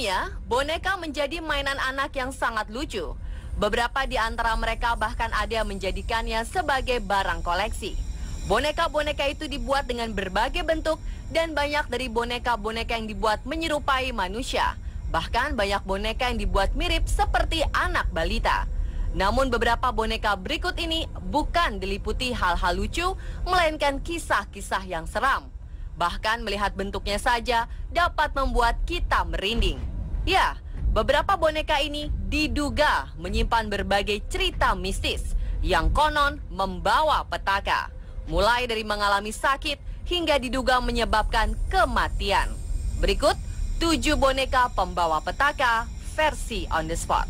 Umumnya, boneka menjadi mainan anak yang sangat lucu. Beberapa di antara mereka bahkan ada yang menjadikannya sebagai barang koleksi. Boneka-boneka itu dibuat dengan berbagai bentuk dan banyak dari boneka-boneka yang dibuat menyerupai manusia. Bahkan banyak boneka yang dibuat mirip seperti anak balita. Namun beberapa boneka berikut ini bukan diliputi hal-hal lucu, melainkan kisah-kisah yang seram. Bahkan melihat bentuknya saja dapat membuat kita merinding. Ya, beberapa boneka ini diduga menyimpan berbagai cerita mistis yang konon membawa petaka. Mulai dari mengalami sakit hingga diduga menyebabkan kematian. Berikut 7 boneka pembawa petaka versi on the spot.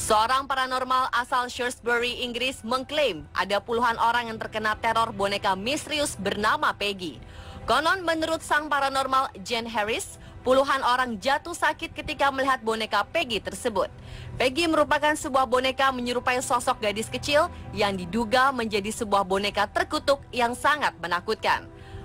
Seorang paranormal asal Shrewsbury, Inggris mengklaim ada puluhan orang yang terkena teror boneka misterius bernama Peggy. Konon menurut sang paranormal Jane Harris, puluhan orang jatuh sakit ketika melihat boneka Peggy tersebut. Peggy merupakan sebuah boneka menyerupai sosok gadis kecil yang diduga menjadi sebuah boneka terkutuk yang sangat menakutkan.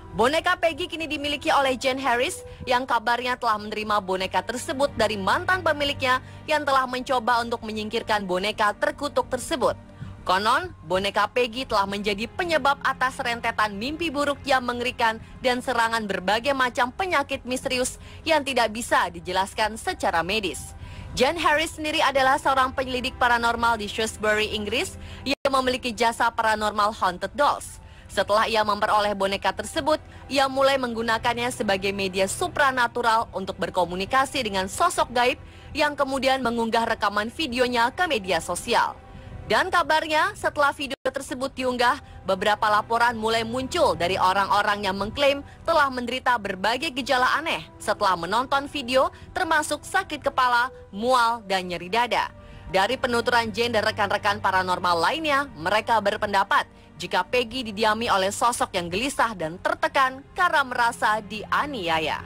Boneka Peggy kini dimiliki oleh Jane Harris yang kabarnya telah menerima boneka tersebut dari mantan pemiliknya yang telah mencoba untuk menyingkirkan boneka terkutuk tersebut. Konon, boneka Peggy telah menjadi penyebab atas rentetan mimpi buruk yang mengerikan dan serangan berbagai macam penyakit misterius yang tidak bisa dijelaskan secara medis. Jane Harris sendiri adalah seorang penyelidik paranormal di Shrewsbury, Inggris yang memiliki jasa paranormal haunted dolls. Setelah ia memperoleh boneka tersebut, ia mulai menggunakannya sebagai media supranatural untuk berkomunikasi dengan sosok gaib yang kemudian mengunggah rekaman videonya ke media sosial. Dan kabarnya setelah video tersebut diunggah, beberapa laporan mulai muncul dari orang-orang yang mengklaim telah menderita berbagai gejala aneh setelah menonton video termasuk sakit kepala, mual, dan nyeri dada. Dari penuturan Jane dan rekan-rekan paranormal lainnya, mereka berpendapat jika Peggy didiami oleh sosok yang gelisah dan tertekan karena merasa dianiaya.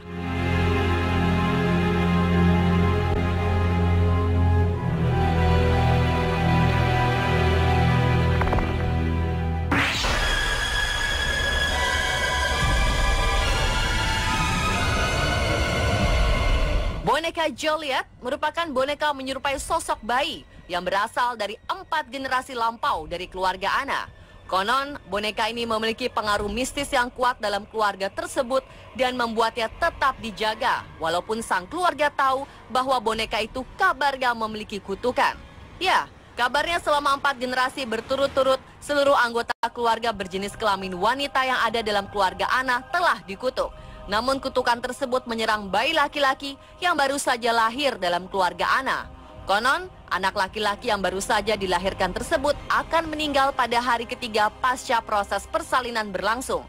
Boneka Joliet merupakan boneka menyerupai sosok bayi yang berasal dari 4 generasi lampau dari keluarga Anna. Konon, boneka ini memiliki pengaruh mistis yang kuat dalam keluarga tersebut dan membuatnya tetap dijaga, walaupun sang keluarga tahu bahwa boneka itu kabarnya memiliki kutukan. Ya, kabarnya selama 4 generasi berturut-turut, seluruh anggota keluarga berjenis kelamin wanita yang ada dalam keluarga Anna telah dikutuk. Namun kutukan tersebut menyerang bayi laki-laki yang baru saja lahir dalam keluarga Anna. Konon, anak laki-laki yang baru saja dilahirkan tersebut akan meninggal pada hari ketiga pasca proses persalinan berlangsung.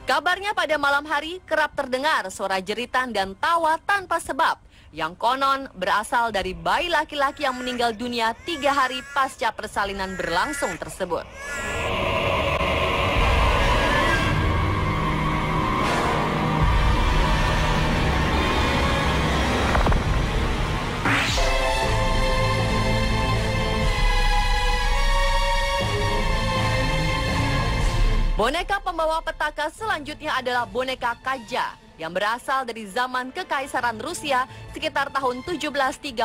Kabarnya pada malam hari kerap terdengar suara jeritan dan tawa tanpa sebab yang konon berasal dari bayi laki-laki yang meninggal dunia 3 hari pasca persalinan berlangsung tersebut. Boneka pembawa petaka selanjutnya adalah boneka Kaja yang berasal dari zaman Kekaisaran Rusia sekitar tahun 1730.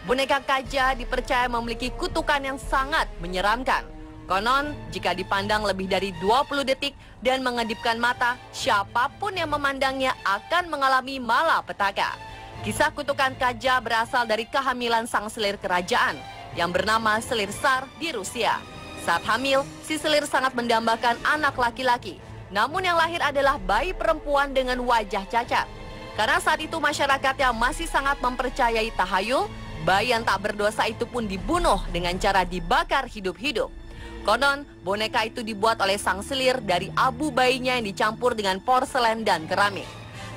Boneka Kaja dipercaya memiliki kutukan yang sangat menyeramkan. Konon, jika dipandang lebih dari 20 detik dan mengedipkan mata, siapapun yang memandangnya akan mengalami malapetaka. Kisah kutukan Kaja berasal dari kehamilan sang selir kerajaan yang bernama Selir Tsar di Rusia. Saat hamil, si selir sangat mendambakan anak laki-laki. Namun yang lahir adalah bayi perempuan dengan wajah cacat. Karena saat itu masyarakatnya masih sangat mempercayai tahayul, bayi yang tak berdosa itu pun dibunuh dengan cara dibakar hidup-hidup. Konon, boneka itu dibuat oleh sang selir dari abu bayinya yang dicampur dengan porselen dan keramik.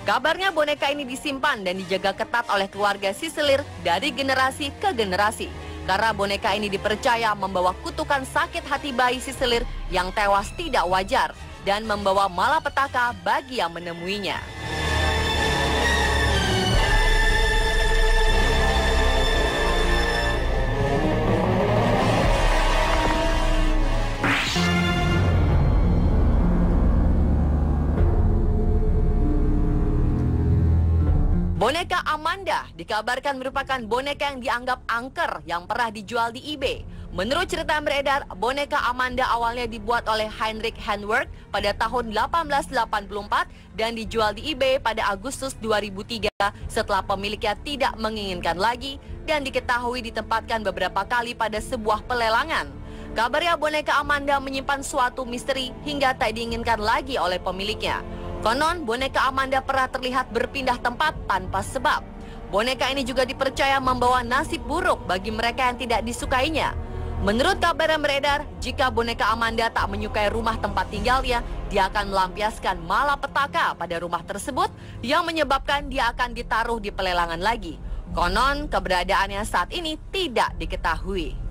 Kabarnya boneka ini disimpan dan dijaga ketat oleh keluarga si selir dari generasi ke generasi. Karena boneka ini dipercaya membawa kutukan sakit hati bayi si selir yang tewas tidak wajar dan membawa malapetaka bagi yang menemuinya. Boneka Amanda dikabarkan merupakan boneka yang dianggap angker yang pernah dijual di eBay. Menurut cerita yang beredar, boneka Amanda awalnya dibuat oleh Heinrich Handwerk pada tahun 1884 dan dijual di eBay pada Agustus 2003 setelah pemiliknya tidak menginginkan lagi dan diketahui ditempatkan beberapa kali pada sebuah pelelangan. Kabarnya boneka Amanda menyimpan suatu misteri hingga tak diinginkan lagi oleh pemiliknya. Konon, boneka Amanda pernah terlihat berpindah tempat tanpa sebab. Boneka ini juga dipercaya membawa nasib buruk bagi mereka yang tidak disukainya. Menurut kabar yang beredar, jika boneka Amanda tak menyukai rumah tempat tinggalnya, dia akan melampiaskan malapetaka pada rumah tersebut yang menyebabkan dia akan ditaruh di pelelangan lagi. Konon, keberadaannya saat ini tidak diketahui.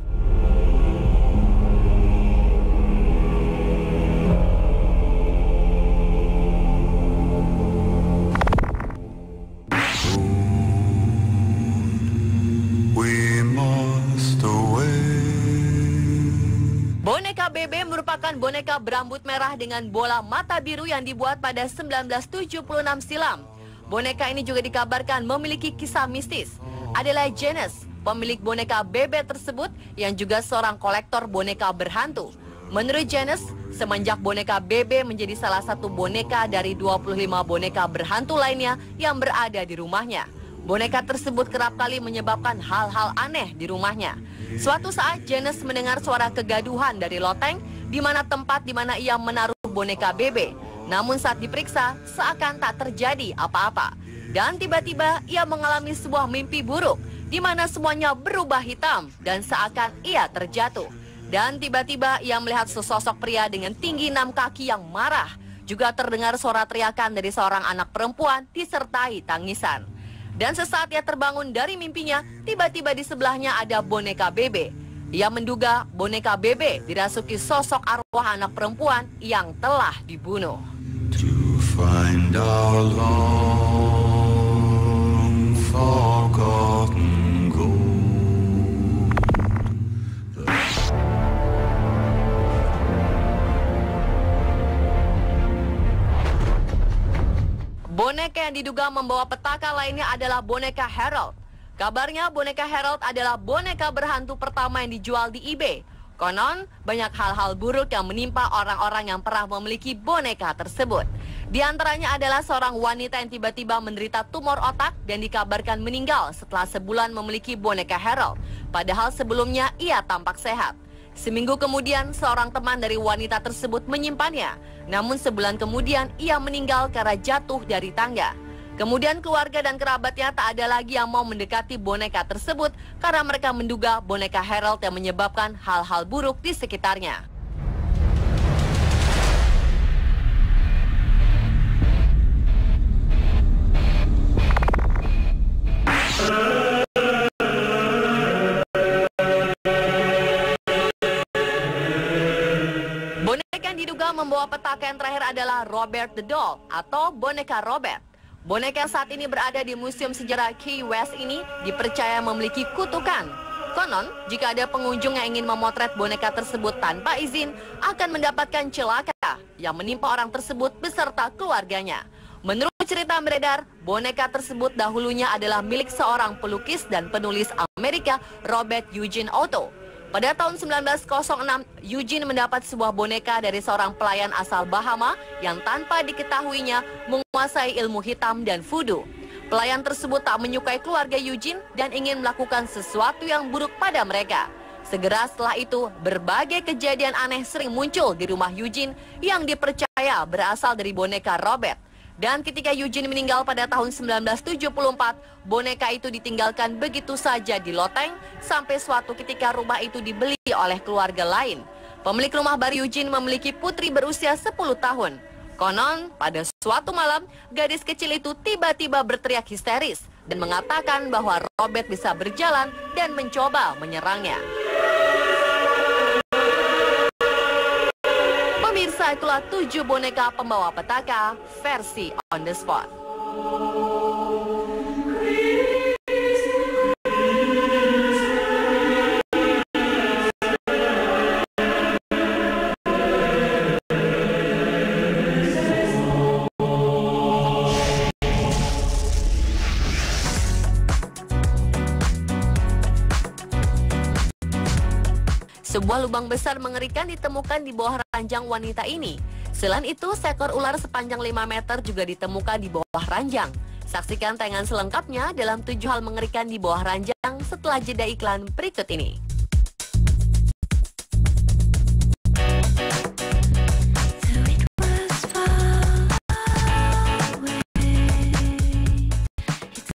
Boneka Bebe merupakan boneka berambut merah dengan bola mata biru yang dibuat pada 1976 silam. Boneka ini juga dikabarkan memiliki kisah mistis. Adalah Janice, pemilik boneka Bebe tersebut yang juga seorang kolektor boneka berhantu. Menurut Janice, semenjak boneka Bebe menjadi salah satu boneka dari 25 boneka berhantu lainnya yang berada di rumahnya. Boneka tersebut kerap kali menyebabkan hal-hal aneh di rumahnya. Suatu saat Janice mendengar suara kegaduhan dari loteng di mana tempat di mana ia menaruh boneka Bebe. Namun saat diperiksa seakan tak terjadi apa-apa. Dan tiba-tiba ia mengalami sebuah mimpi buruk di mana semuanya berubah hitam dan seakan ia terjatuh. Dan tiba-tiba ia melihat sesosok pria dengan tinggi 6 kaki yang marah. Juga terdengar suara teriakan dari seorang anak perempuan disertai tangisan. Dan sesaat ia terbangun dari mimpinya, tiba-tiba di sebelahnya ada boneka Bebe. Ia menduga boneka Bebe dirasuki sosok arwah anak perempuan yang telah dibunuh. To find our long forgotten gold. Boneka yang diduga membawa petaka lainnya adalah boneka Harold. Kabarnya boneka Harold adalah boneka berhantu pertama yang dijual di eBay. Konon, banyak hal-hal buruk yang menimpa orang-orang yang pernah memiliki boneka tersebut. Di antaranya adalah seorang wanita yang tiba-tiba menderita tumor otak dan dikabarkan meninggal setelah sebulan memiliki boneka Harold. Padahal sebelumnya ia tampak sehat. Seminggu kemudian, seorang teman dari wanita tersebut menyimpannya. Namun sebulan kemudian, ia meninggal karena jatuh dari tangga. Kemudian keluarga dan kerabatnya tak ada lagi yang mau mendekati boneka tersebut karena mereka menduga boneka Harold yang menyebabkan hal-hal buruk di sekitarnya. Boneka yang diduga membawa petaka yang terakhir adalah Robert the Doll atau boneka Robert. Boneka yang saat ini berada di Museum Sejarah Key West ini dipercaya memiliki kutukan. Konon, jika ada pengunjung yang ingin memotret boneka tersebut tanpa izin, akan mendapatkan celaka yang menimpa orang tersebut beserta keluarganya. Menurut cerita yang beredar, boneka tersebut dahulunya adalah milik seorang pelukis dan penulis Amerika, Robert Eugene Otto. Pada tahun 1906, Eugene mendapat sebuah boneka dari seorang pelayan asal Bahama yang tanpa diketahuinya menguasai ilmu hitam dan voodoo. Pelayan tersebut tak menyukai keluarga Eugene dan ingin melakukan sesuatu yang buruk pada mereka. Segera setelah itu, berbagai kejadian aneh sering muncul di rumah Eugene yang dipercaya berasal dari boneka Robert. Dan ketika Eugene meninggal pada tahun 1974, boneka itu ditinggalkan begitu saja di loteng sampai suatu ketika rumah itu dibeli oleh keluarga lain. Pemilik rumah baru Eugene memiliki putri berusia 10 tahun. Konon, pada suatu malam, gadis kecil itu tiba-tiba berteriak histeris dan mengatakan bahwa Robert bisa berjalan dan mencoba menyerangnya. Pemirsa, itulah 7 boneka pembawa petaka versi On The Spot. Sebuah lubang besar mengerikan ditemukan di bawah ranjang wanita ini. Selain itu, seekor ular sepanjang 5 meter juga ditemukan di bawah ranjang. Saksikan tayangan selengkapnya dalam 7 hal mengerikan di bawah ranjang setelah jeda iklan berikut ini.